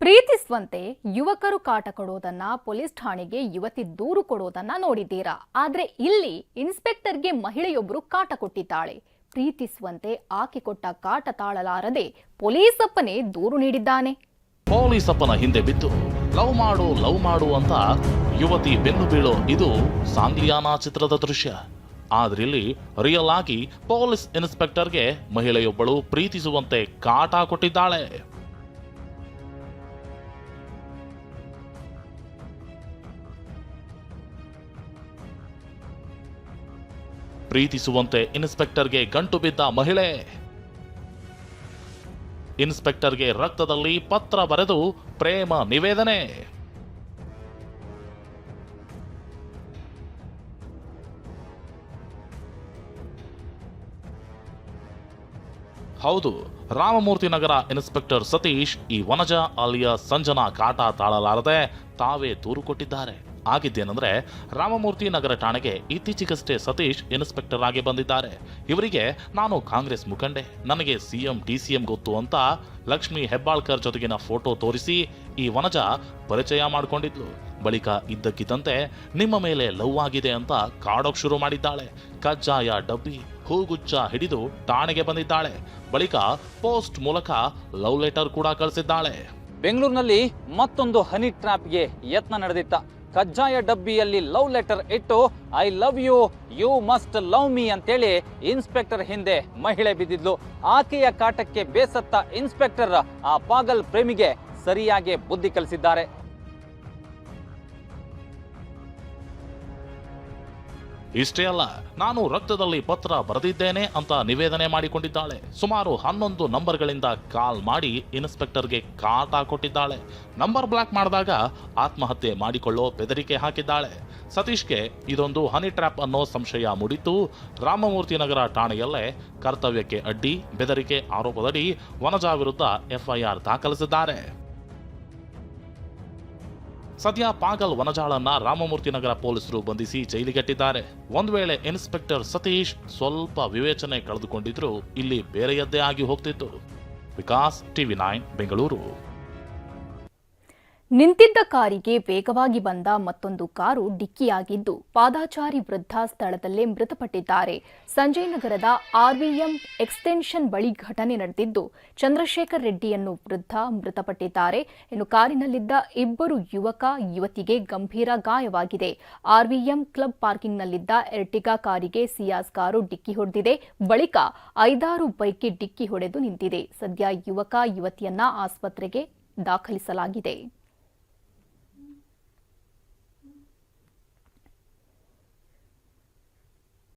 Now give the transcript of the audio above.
ಪ್ರೀತಿಸುವಂತೆ ಯುವಕರು ಕಾಟ ಕೊಡೋದನ್ನ ಪೊಲೀಸ್ ಠಾಣೆಗೆ ಯುವತಿ ದೂರು ಕೊಡೋದನ್ನ ನೋಡಿದ್ದೀರಾ? ಆದ್ರೆ ಇಲ್ಲಿ ಇನ್ಸ್ಪೆಕ್ಟರ್ಗೆ ಮಹಿಳೆಯೊಬ್ಬರು ಕಾಟ ಕೊಟ್ಟಿದ್ದಾಳೆ. ಪ್ರೀತಿಸುವಂತೆ ಆಕೆ ಕೊಟ್ಟ ಕಾಟ ತಾಳಲಾರದೆ ಪೊಲೀಸಪ್ಪನೇ ದೂರು ನೀಡಿದ್ದಾನೆ. ಪೊಲೀಸಪ್ಪನ ಹಿಂದೆ ಬಿದ್ದು ಲವ್ ಮಾಡು ಅಂತ ಯುವತಿ ಬೆನ್ನು ಬೀಳೋ ಇದು ಸಾಂಗ್ಲಿಯಾನಾ ಚಿತ್ರದ ದೃಶ್ಯ. ಆದ್ರೆ ಇಲ್ಲಿ ರಿಯಲ್ ಆಗಿ ಪೊಲೀಸ್ ಇನ್ಸ್ಪೆಕ್ಟರ್ಗೆ ಮಹಿಳೆಯೊಬ್ಬಳು ಪ್ರೀತಿಸುವಂತೆ ಕಾಟ ಕೊಟ್ಟಿದ್ದಾಳೆ. ಪ್ರೀತಿಸುವಂತೆ ಇನ್ಸ್ಪೆಕ್ಟರ್ಗೆ ಗಂಟು ಬಿದ್ದ ಮಹಿಳೆ ಇನ್ಸ್ಪೆಕ್ಟರ್ಗೆ ರಕ್ತದಲ್ಲಿ ಪತ್ರ ಬರೆದು ಪ್ರೇಮ ನಿವೇದನೆ. ಹೌದು, ರಾಮಮೂರ್ತಿ ನಗರ ಇನ್ಸ್ಪೆಕ್ಟರ್ ಸತೀಶ್ ಈ ವನಜಾ ಅಲಿಯಾ ಸಂಜನಾ ಕಾಟ ತಾಳಲಾರದೆ ತಾವೇ ದೂರು ಕೊಟ್ಟಿದ್ದಾರೆ. ಆಗಿದ್ದೇನೆಂದ್ರೆ, ರಾಮಮೂರ್ತಿ ನಗರ ಠಾಣೆಗೆ ಇತ್ತೀಚೆಗಷ್ಟೇ ಸತೀಶ್ ಇನ್ಸ್ಪೆಕ್ಟರ್ ಆಗಿ ಬಂದಿದ್ದಾರೆ. ಇವರಿಗೆ ನಾನು ಕಾಂಗ್ರೆಸ್ ಮುಖಂಡೆ, ನನಗೆ ಸಿಎಂ ಡಿಸಿಎಂ ಗೊತ್ತು ಅಂತ ಲಕ್ಷ್ಮಿ ಹೆಬ್ಬಾಳ್ಕರ್ ಜೊತೆಗಿನ ಫೋಟೋ ತೋರಿಸಿ ಈ ವನಜಾ ಪರಿಚಯ ಮಾಡಿಕೊಂಡಿದ್ಲು. ಬಳಿಕ ಇದ್ದಕ್ಕಿದ್ದಂತೆ ನಿಮ್ಮ ಮೇಲೆ ಲವ್ ಆಗಿದೆ ಅಂತ ಕಾಡೋಕ್ ಶುರು ಮಾಡಿದ್ದಾಳೆ. ಕಜ್ಜಾಯ ಡಬ್ಬಿ ಹೂಗುಚ್ಚ ಹಿಡಿದು ಠಾಣೆಗೆ ಬಂದಿದ್ದಾಳೆ. ಬಳಿಕ ಪೋಸ್ಟ್ ಮೂಲಕ ಲವ್ ಲೆಟರ್ ಕೂಡ ಕಳಿಸಿದ್ದಾಳೆ. ಬೆಂಗಳೂರಿನಲ್ಲಿ ಮತ್ತೊಂದು ಹನಿ ಟ್ರ್ಯಾಪ್ಗೆ ಯತ್ನ ನಡೆದಿತ್ತ. ಕಜ್ಜಾಯ ಡಬ್ಬಿಯಲ್ಲಿ ಲವ್ ಲೆಟರ್ ಇಟ್ಟು I love you, you must love me ಅಂತೇಳಿ ಇನ್ಸ್ಪೆಕ್ಟರ್ ಹಿಂದೆ ಮಹಿಳೆ ಬಿದ್ದಿದ್ಲು. ಆಕೆಯ ಕಾಟಕ್ಕೆ ಬೇಸತ್ತ ಇನ್ಸ್ಪೆಕ್ಟರ್ ಆ ಪಾಗಲ್ ಪ್ರೇಮಿಗೆ ಸರಿಯಾಗಿ ಬುದ್ಧಿ ಕಲಿಸಿದ್ದಾರೆ. ಇಷ್ಟೇ ಅಲ್ಲ, ನಾನು ರಕ್ತದಲ್ಲಿ ಪತ್ರ ಬರೆದಿದ್ದೇನೆ ಅಂತ ನಿವೇದನೆ ಮಾಡಿಕೊಂಡಿದ್ದಾಳೆ. ಸುಮಾರು 11 ನಂಬರ್ಗಳಿಂದ ಕಾಲ್ ಮಾಡಿ ಇನ್ಸ್ಪೆಕ್ಟರ್ಗೆ ಕಾಟ ಕೊಟ್ಟಿದ್ದಾಳೆ. ನಂಬರ್ ಬ್ಲಾಕ್ ಮಾಡಿದಾಗ ಆತ್ಮಹತ್ಯೆ ಮಾಡಿಕೊಳ್ಳೋ ಬೆದರಿಕೆ ಹಾಕಿದ್ದಾಳೆ. ಸತೀಶ್ಗೆ ಇದೊಂದು ಹನಿ ಟ್ರ್ಯಾಪ್ ಅನ್ನೋ ಸಂಶಯ ಮೂಡಿದ್ದು, ರಾಮಮೂರ್ತಿ ನಗರ ಠಾಣೆಯಲ್ಲೇ ಕರ್ತವ್ಯಕ್ಕೆ ಅಡ್ಡಿ, ಬೆದರಿಕೆ ಆರೋಪದಡಿ ವನಜಾ ವಿರುದ್ಧ ಎಫ್ಐಆರ್ ದಾಖಲಿಸಿದ್ದಾರೆ. ಸದ್ಯ ಪಾಗಲ್ ವನಜಾಳನ್ನ ರಾಮಮೂರ್ತಿ ನಗರ ಪೊಲೀಸರು ಬಂಧಿಸಿ ಜೈಲಿಗಟ್ಟಿದ್ದಾರೆ. ಒಂದು ವೇಳೆ ಇನ್ಸ್ಪೆಕ್ಟರ್ ಸತೀಶ್ ಸ್ವಲ್ಪ ವಿವೇಚನೆ ಕಳೆದುಕೊಂಡಿದ್ರು ಇಲ್ಲಿ ಬೇರೆಯದ್ದೇ ಆಗಿ ಹೋಗ್ತಿತ್ತು. ವಿಕಾಸ್, TV9 ಬೆಂಗಳೂರು. ನಿಂತಿದ್ದ ಕಾರಿಗೆ ವೇಗವಾಗಿ ಬಂದ ಮತ್ತೊಂದು ಕಾರು ಡಿಕ್ಕಿಯಾಗಿದ್ದು ಪಾದಾಚಾರಿ ವೃದ್ಧ ಸ್ಥಳದಲ್ಲೇ ಮೃತಪಟ್ಟಿದ್ದಾರೆ. ಸಂಜಯ್ ನಗರದ RVM ಎಕ್ಸ್ಟೆನ್ಷನ್ ಬಳಿ ಘಟನೆ ನಡೆದಿದ್ದು ಚಂದ್ರಶೇಖರ್ ರೆಡ್ಡಿ ಎನ್ನು ವೃದ್ಧ ಮೃತಪಟ್ಟಿದ್ದಾರೆ. ಇನ್ನು ಕಾರಿನಲ್ಲಿದ್ದ ಇಬ್ಬರು ಯುವಕ ಯುವತಿಗೆ ಗಂಭೀರ ಗಾಯವಾಗಿದೆ. RVM ಕ್ಲಬ್ ಪಾರ್ಕಿಂಗ್ನಲ್ಲಿದ್ದ ಎರ್ಟಿಗಾ ಕಾರಿಗೆ ಸಿಯಾಸ್ ಕಾರು ಡಿಕ್ಕಿ ಹೊಡೆದಿದೆ. ಬಳಿಕ 5-6 ಬೈಕ್ಗೆ ಡಿಕ್ಕಿ ಹೊಡೆದು ನಿಂತಿದೆ. ಸದ್ಯ ಯುವಕ ಯುವತಿಯನ್ನ ಆಸ್ಪತ್ರೆಗೆ ದಾಖಲಿಸಲಾಗಿದೆ.